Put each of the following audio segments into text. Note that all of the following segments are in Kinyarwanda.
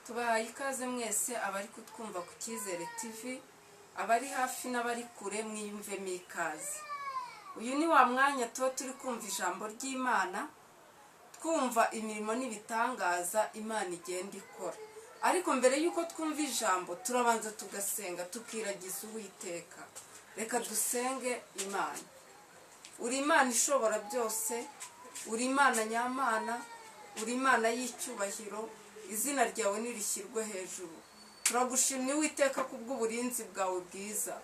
tubahaye ikaze mwese abari kutwumva ku Cyizere TV, abari hafi n'abari kure mwiyumvemo ikaze. Uyu ni wa mwanya tuba turi kumva ijambo ry'Imana, twumva imirimo n'ibitangaza Imana igenda ikora. Ariko mbere y'uko twumva ijambo turabanza tugasenga tukiragiza Uwiteka. Reka dusenge Imana. Uri Imana ishobora byose, uri Imana nyamana, uri Imana y'icyubahiro, izina ryawe nirishyirwe hejuru. Turagushimye Uwiteka kubw'uburinzi bwawe bwiza.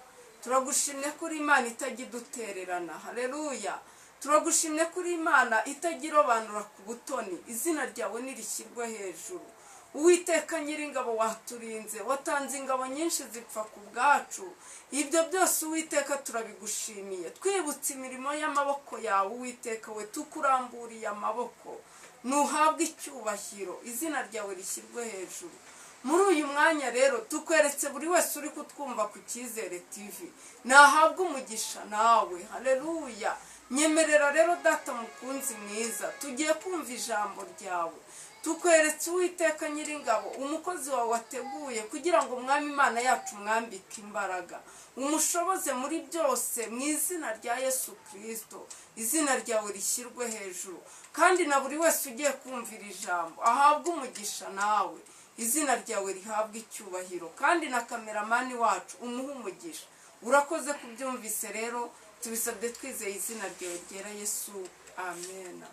Turagushimye kuri Imana itajya idutererana. Haleluya. Turagushimye kuri Imana itagira obanura ku butoni. Izina ryawe nirishyirwe hejuru. Uwiteka nyiringabo waturinze, watanze ingabo nyinshi zipfa ku bwacu. Ibyo byose Uwiteka turabigushimiye. Twibutse imirimo y'amaboko yawe Uwiteka we, tukuramburiye amaboko. Nuhabwe icyubahiro, izina ryawe rishyirwe hejuru. Muri uyu mwanya rero tukweretse buri wese uri kutwumva ku Cyizere TV, nahabwe umugisha nawe. Haleluya. Nyemerera rero data mukunzi mwiza, tugiye kumva ijambo ryawe. Tukweretse Uwiteka nyiringabo umukozi wawe wateguye kugira ngo Mwami Imana yacu mwambike imbaraga, umushoboze muri byose mu izina rya Yesu Kristo. Izina ryawe rishyirwe hejuru, kandi na buri wese ugiye kumvira ijambo ahabwe umugisha nawe. Izina ryawe rihabwe icyubahiro, kandi na kameramani wacu umuhe umugisha. Urakoze kubyumvise rero, tubisabye twizeye izina ryawe ryera Yesu. Amen.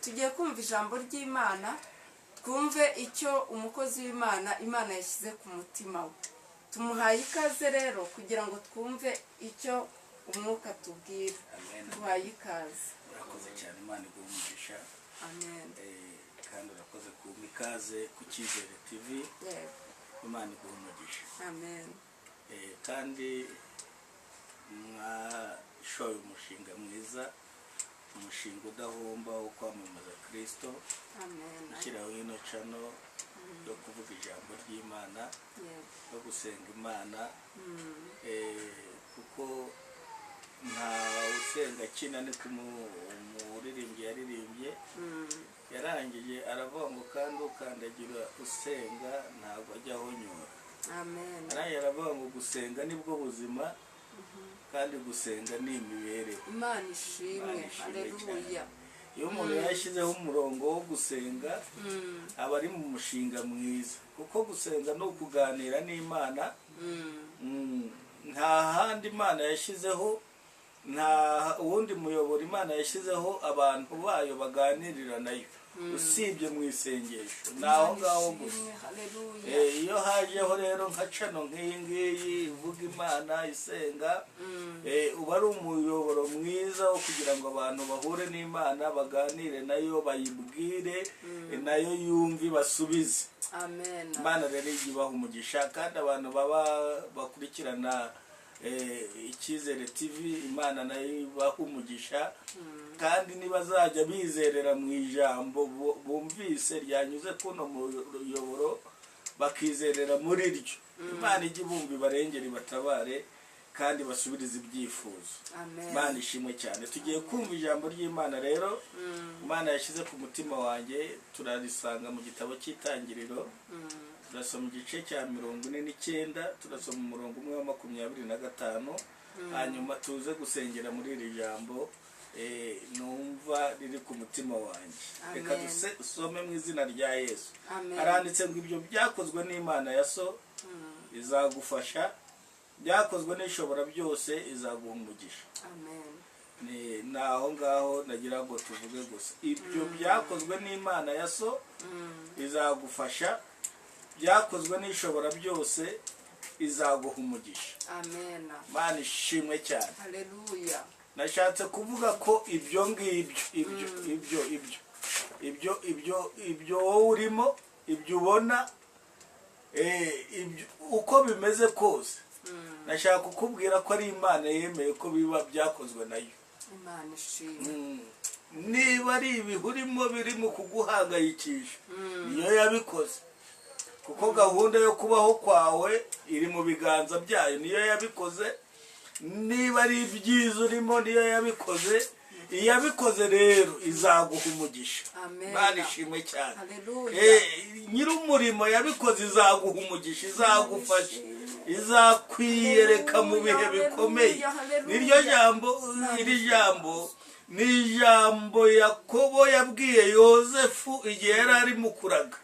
Tugiye kumva ijambo ry'Imana, twumve icyo umukozi w'Imana Imana yashyize ku mutima we. Tumuhaye ikaze rero kugira ngo twumve icyo umwuka tubwira. Tuhaye ikaze. Urakoze cyane, Imana iguhe umugisha. Amen. Kandi urakoze kumpa ikaze ku Cyizere TV. Imana iguhe umugisha. Amen. Kandi mwashoye umushinga mwiza, umushinga udahomba wo kwamamaza Kristo. Amen. Ushyiraho ino channel yo kuvuga ijambo ry'Imana, yo gusenga Imana. Kuko nta usenga kina ni kumuririmbyi yaririmbye, yarangije aravuga ngo kandi ukandagira usenga ntabwo ajya ahonyora. Amen. Aravuga ngo gusenga nibwo buzima, kandi gusenga ni imibereho. Imana ishimwe. Haleluya. Iyo umuntu yashyizeho umurongo wo gusenga aba ari mu mushinga mwiza, kuko gusenga no kuganira n'Imana. Nta handi Imana yashyizeho, nta wundi muyoboro Imana yashyizeho abantu bayo baganirira nayo usibye mu isengesho. Naho ngaho gusa. Iyo hajeho rero nka cano nk'iyi ngiyi ivuga Imana isenga, uba ari umuyoboro mwiza wo kugira ngo abantu bahure n'Imana, baganire nayo, bayibwire nayo yumve, basubize. Amen. Imana rero igibaha umugisha, kandi abantu baba bakurikirana Icyizere TV, Imana nayo ibaha umugisha. Kandi nibazajya bizerera mu ijambo bumvise ryanyuze kuno muyoboro, bakizerera muri ryo, Imana ijye bumva ibarengera, ibatabare, kandi basubirize ibyifuzo. Imana ishimwe cyane. Tugiye kumva ijambo ry'Imana rero. Imana yashyize ku mutima wanjye, turarisanga mu gitabo cy'Itangiriro. Turasoma igice cya 49, turasoma umurongo umwe wa 25, hanyuma tuze gusengera muri iri jambo numva riri ku mutima wanjye. Reka dusome mu izina rya Yesu. Haranditse ngo ibyo byakozwe n'Imana ya so izagufasha, byakozwe n'ishobora byose izaguha umugisha. Naho ngaho nagira ngo tuvuge gusa ibyo byakozwe n'Imana ya so izagufasha, byakozwe n'ishobora byose izaguha umugisha. Amen. Imana ishimwe cyane. Haleluya. Nashatse kuvuga ko ibyo wowe urimo, ibyo ubona, uko bimeze kose, nashaka kukubwira ko ari Imana yemeye ko biba byakozwe nayo. Imana ishimwe. Niba ari ibihurimo birimo kuguhangayikisha, niyo yabikoze. Kuko gahunda yo kubaho kwawe iri mu biganza byayo, niyo yabikoze. Niba ari ibyiza urimo, niyo yabikoze. iyabikoze rero izaguha umugisha. Amen. Imana ishimwe cyane. Haleluya. Nyir'umurimo yabikoze izaguha umugisha, izagufasha, izakwiyereka mu bihe bikomeye. Niryo jambo, iri jambo ni ijambo Yakobo yabwiye Yozefu igihe yari ari mu kuraga.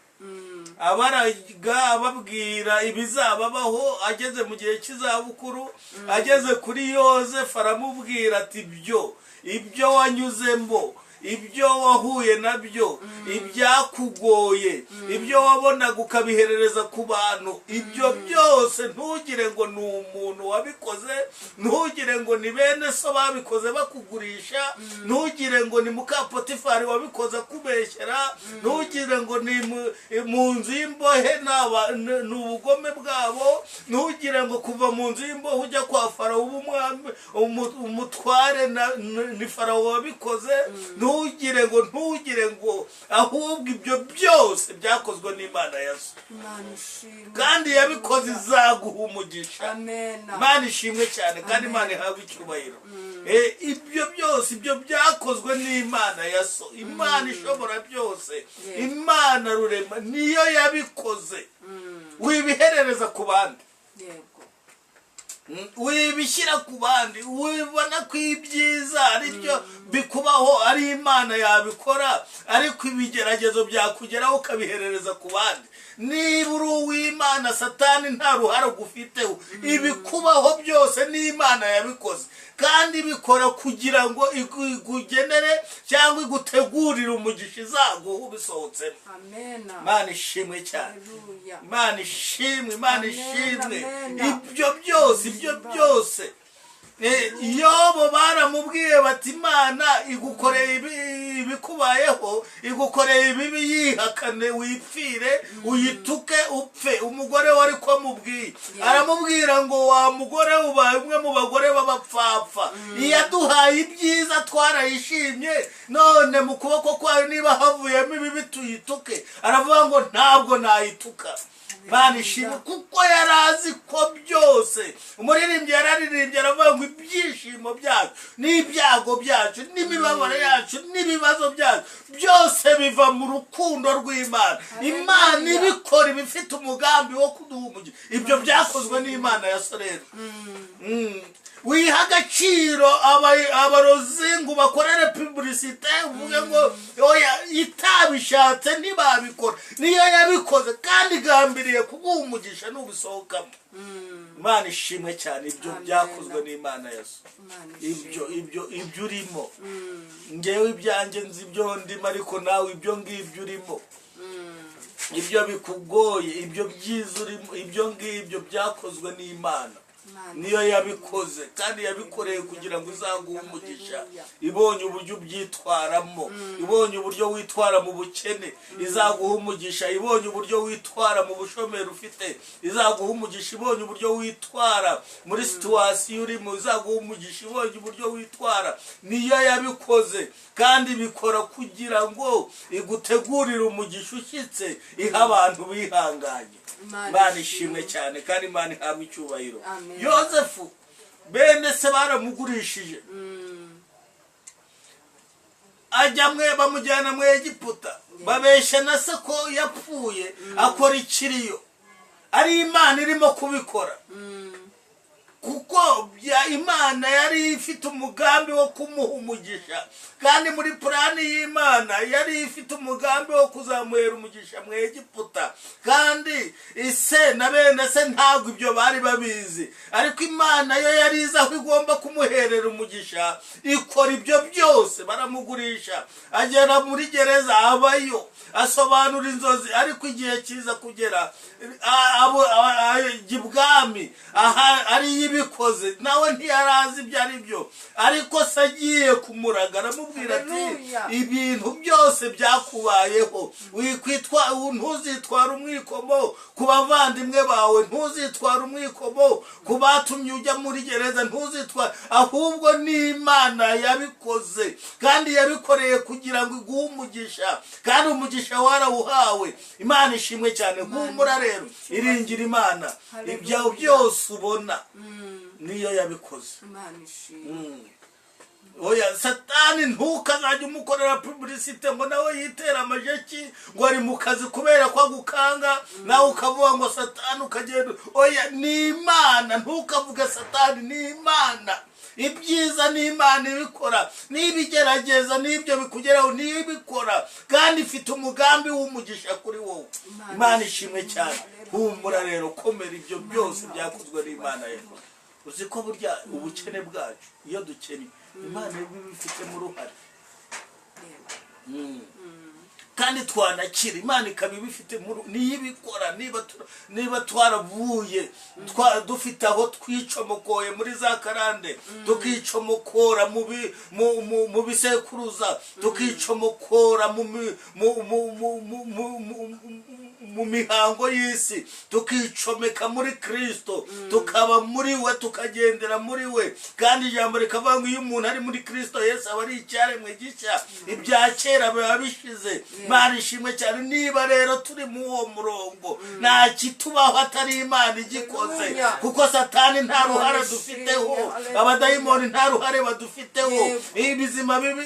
Abaraga ababwira ibizababaho, ageze mu gihe cy'izabukuru, ageze kuri Yozefu aramubwira ati ibyo wanyuzemo, ibyo wahuye nabyo, ibyakugoye, ibyo wabonaga ukabiherereza ku bantu, ibyo byose ntugire ngo ni umuntu wabikoze, ntugire ngo ni bene so babikoze bakugurisha, ntugire ngo ni muka Potifari wabikoze akubeshyera, ntugire ngo ni mu nzu y'imbohe ni ubugome bwabo, ntugire ngo kuva mu nzu y'imbohe ujya kwa Farawo umutware ni Farawo wabikoze, ntugire ngo ahubwo ibyo byose byakozwe n'Imana Yesu, kandi yabikoze izaguha umugisha. Imana ishimwe cyane kandi Imana ihabwe icyubahiro. Ibyo byose ibyo byakozwe n'Imana Yesu, Imana ishobora byose, Imana rurema niyo yabikoze. Wibiherereza ku bandi, wibishyira ku bandi, wibona ko ibyiza aribyo bikubaho ari Imana yabikora, ariko ibigeragezo byakugeraho ukabiherereza ku bandi. Niba uri uw'Imana, Satani nta ruhare gufiteho. Ibikubaho byose ni Imana yabikoze, kandi bikora kugira ngo igugenere cyangwa igutegurire umugisha izaguha ubisohotsemo. Imana ishimwe cyane. Imana ishimwe, Imana ishimwe. Ibyo byose Yobo baramubwiye bati Imana igukoreye ibikubayeho, igukoreye ibibi, yihakane, wipfire, uyituke, upfe. Umugore wari ko amubwiye, aramubwira ngo wa mugore ubaye umwe mu bagore b'abapfapfa, iyaduhaye ibyiza twarayishimye, none mu kuboko kwayo niba havuyemo ibibi tuyituke. Aravuga ngo ntabwo nayituka. Imana ishimwe, kuko yari azi ko byose. Umuririmbyi yararirimbye aravuga ngo ibyishimo byacu n'ibyago byacu n'imibabaro yacu n'ibibazo byacu byose biva mu rukundo rw'Imana. Imana ibikora ibifite umugambi wo kuduha umugisha. Ibyo byakozwe n'Imana ya Sorero. Wiha agaciro abarozi ngo bakorere publicité, uvuge ngo oya itabishatse ntibabikora, niyo yabikoze kandi igambiriye kuguha umugisha n'ubisohokamo. Imana ishimwe cyane. Ibyo byakozwe n'Imana Yesu. Ibyo urimo, ngewe ibyanjye nzi ibyo ndimo, ariko nawe ibyo ngibyo urimo, ibyo bikugoye, ibyo byiza urimo, ibyo ngibyo byakozwe n'Imana. Niyo yabikoze, kandi yabikoreye kugira ngo izaguhe umugisha. Ibonye uburyo ubyitwaramo, ibonye uburyo witwara mu bukene, izaguha umugisha. Ibonye uburyo witwara mu bushomeri ufite, izaguha umugisha. Ibonye uburyo witwara muri situwasiyo urimo, izaguha umugisha. Ibonye uburyo witwara, niyo yabikoze, kandi bikora kugira ngo igutegurire umugisha ushyitse, iha abantu bihanganye. Imana ishimwe cyane kandi Imana ihabwe icyubahiro. Yozefu bene se baramugurishije, bamujyana mu Egiputa, babeshya na se ko yapfuye, akora ikiriyo. Ari Imana irimo kubikora, kuko Imana yari ifite umugambi wo kumuha umugisha, kandi muri plani y'Imana yari ifite umugambi wo kuzamuhera umugisha mu Egiputa. Kandi ise na bene se ntabwo ibyo bari babizi, ariko Imana yo yari izi aho igomba kumuherera umugisha, ikora ibyo byose. Baramugurisha, agera muri gereza, abayo, asobanura inzozi, ariko igihe kiza kugera ibwami ari ibikoze, nawe ntiyarazi ibyo ari byo, ariko se agiye kumuraga aramubwira ati ibintu byose byakubayeho, ntuzitwara umwikomo ku bavandimwe bawe, ntuzitwara umwikomo ku batumye ujya muri gereza, ntuzitwara, ahubwo ni Imana yabikoze, kandi yabikoreye kugira ngo iguhe umugisha, kandi umugisha warawuhawe. Imana ishimwe cyane. Humura rero, iringira Imana, ibyawe byose ubona niyo yabikoze. oya satani ntukazajya umukorera publicite ngo nawe yitera amajeki ngo ari mu kazi kubera ko agukanga nawe ukavuga ngo satani ukagenda. Oya ni Imana, ntukavuge satani, ni Imana. Ibyiza ni Imana ibikora, n'ibigerageza n'ibyo bikugeraho nibikora, kandi ifite umugambi w'umugisha kuri wowe. Imana ishimwe cyane. Humura rero, komera, ibyo byose byakozwe n'Imana yewe. Uzi ko burya ubukene bwacu iyo dukennye Imana ibifitemo uruhare, kandi twanakira Imana ikaba ibifite niyo ibikora. Niba twaravuye dufite aho twicomokoye muri za karande, tukicomokora mu bisekuruza, tukicomokora mu mihango y'isi, tukicomeka muri Kristo, tukaba muri we, tukagendera muri we. Kandi ijambo rikavuga ngo iyo umuntu ari muri Kristo Yesu aba ari icyaremwe gishya, ibya kera biba bishize. Imana ishimwe cyane. Niba rero turi mu uwo murongo, nta kitubaho atari Imana igikoze, kuko satani nta ruhare dufiteho, abadayimoni nta ruhare badufiteho,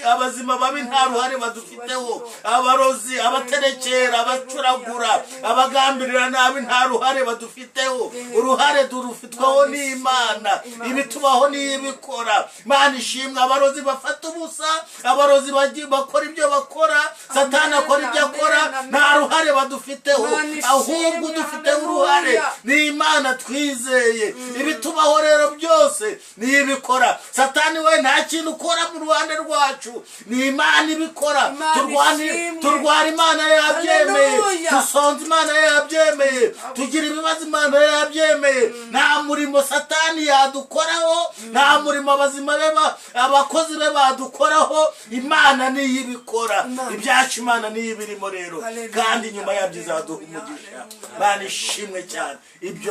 abazima babi nta ruhare badufiteho, abarozi, abaterekera, abacuragura, abagambirira nabi nta ruhare badufiteho. Uruhare durufitwaho n'Imana, ibitubaho n'ibikora. Imana ishimwe. Abarozi bafata ubusa, abarozi bakora ibyo bakora, satani akora ibyo akora, nta ruhare badufiteho, ahubwo dufiteho uruhare ni Imana twizeye. Ibitubaho rero byose ni ibikora. Satani we nta kintu ukora mu ruhande rwacu, ni Imana ibikora. Turwara Imana yabyemeye, dusonza Imana yabyemeye, tugira ibibazo Imana yabyemeye. Nta murimo satani yadukoraho, nta murimo abakozi be badukoraho. Imana niyo ibikora. Ibyacu Imana niyo ibirimo rero, kandi nyuma yabyo izaduha umugisha. Imana ishimwe cyane. Ibi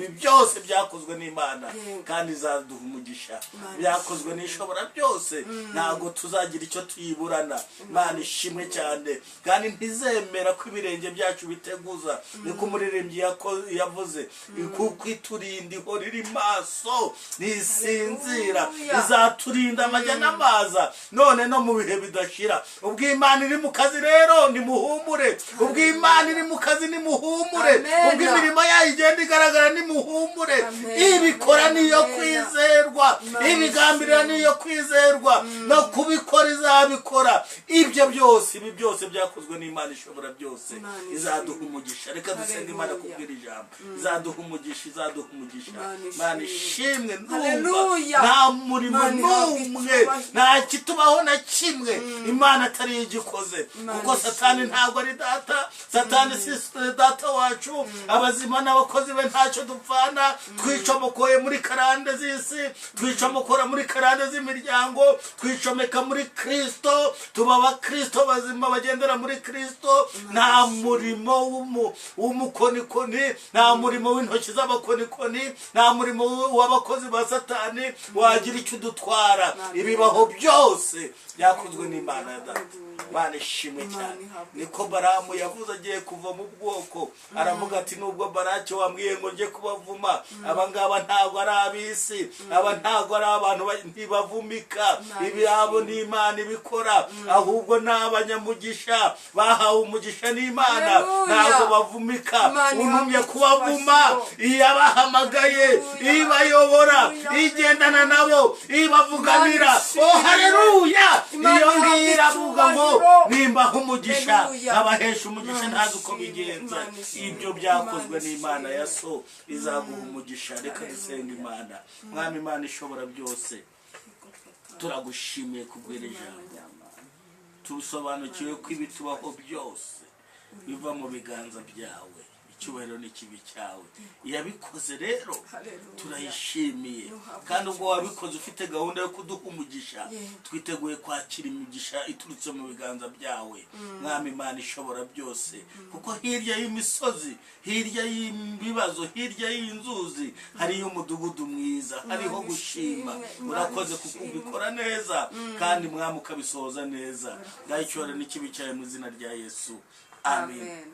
byose byakozwe n'Imana, kandi izaduha umugisha. Byakozwe n'Ishobora byose, ntabwo tuzagira icyo tuyiburana. Imana ishimwe cyane. Kandi ntizemera ko ibirenge byacu biteguza, niko umuririmbyi yavuze, kuko iturinda ihora iri maso ntisinzira, izaturinda amajya n'amaza none no mu bihe bidashira. Ubwo Imana iri mu kazi rero nimuhumure, ubwo Imana iri mu kazi nimuhumure, ubwo imirimo yayo igenda igaragara nimuhumure. Ibikora niyo kwizerwa, ibigambirira niyo kwizerwa, no kubikora izabikora. Ibi byose byakozwe n'Imana Ishobora byose, izaduha umugisha. Reka dusenge Imana kubwira ijambo. Izaduha umugisha, izaduha umugisha. Imana ishimwe. Nta murimo n'umwe, nta kitubaho na kimwe Imana atari igikoze, kuko satani ntabwo ari data. Satani si data wacu. Abazima n'abakozi be ntacyo dupfana. Twicomokoye muri karande z'isi, twicomokora muri karande z'imiryango, twicomeka muri Kristo, tuba abakristo bazima bagendera muri Kristo. Nta murimo w'umukonikoni, nta murimo w'intoki z'abakonikoni, nta murimo w'abakozi ba satani wagira icyo udutwara. Ibibaho byose byakozwe n'Imana ya data. Imana ishimwe cyane. Niko Baramu yavuze agiye kuva mu bwoko, aravuga ati nubwo Baraki wambwiye ngo njye kubavuma, abangaba ntabwo ari ab'isi, aba ntabwo ari abantu ntibavumika. Ibyabo ni Imana ibikora, ahubwo ni abanyamugisha, bahawe umugisha n'Imana, ntabwo bavumika. Untumye kubavuma, iyabahamagaye, ibayobora, igendana nabo, ibavuganira. Oh haleluya! Iyo ngiyo iravuga ngo nimbaho umugisha, abahesha umugisha ntazi uko bigenza. Ibyo byakozwe n'Imana ya so, izaguha umugisha. Reka dusenga Imana. Mwami Imana Ishobora byose, turagushimiye kubwira ijambo. Tusobanukiwe ko ibitubaho byose biva mu biganza byawe, icyubahiro n'ikibi cyawe. Yabikoze rero turayishimiye, kandi ubwo wabikoze ufite gahunda yo kuduha umugisha, twiteguye kwakira imigisha iturutse mu biganza byawe. Mwami Imana Ishobora byose, kuko hirya y'imisozi, hirya y'ibibazo, hirya y'inzuzi hariyo umudugudu mwiza, hariho gushima. Urakoze kuko ubikora neza, kandi Mwami ukabisohoza neza. Ngaho icyubahiro n'ikibi cyawe mu izina rya Yesu. Amen.